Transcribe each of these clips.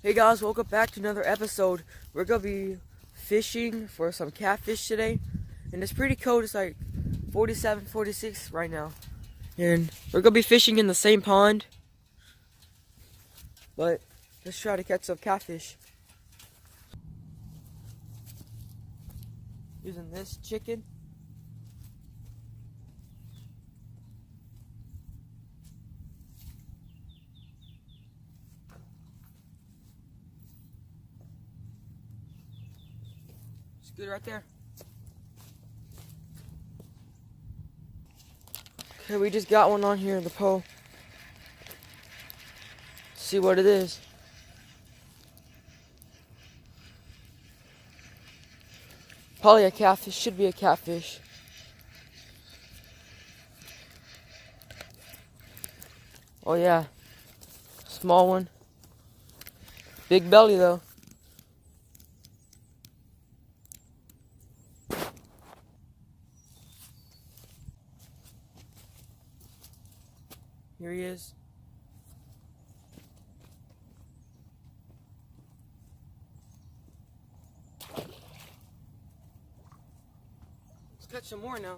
Hey guys, welcome back to another episode. We're gonna be fishing for some catfish today, and it's pretty cold. It's like 47, 46 right now, and we're gonna be fishing in the same pond, but let's try to catch some catfish using this chicken. It's good right there. Okay, we just got one on here in the pole. See what it is. Probably a catfish, should be a catfish. Oh yeah, small one. Big belly though. Here he is. Let's catch some more now.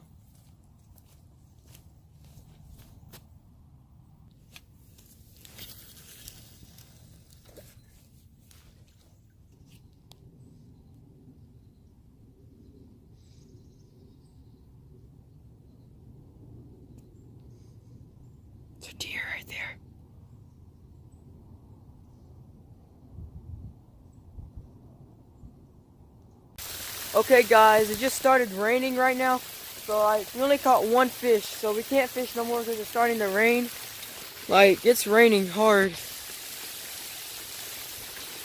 It's a deer right there. Okay guys, it just started raining right now, so we only caught one fish, so we can't fish no more because it's starting to rain. Like, it's raining hard.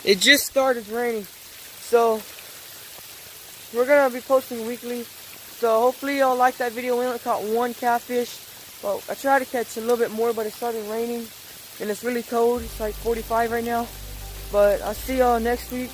It just started raining, so we're gonna be posting weekly. So hopefully y'all like that video. We only caught one catfish, but I tried to catch a little bit more, but it started raining and it's really cold. It's like 45 right now, but I'll see y'all next week.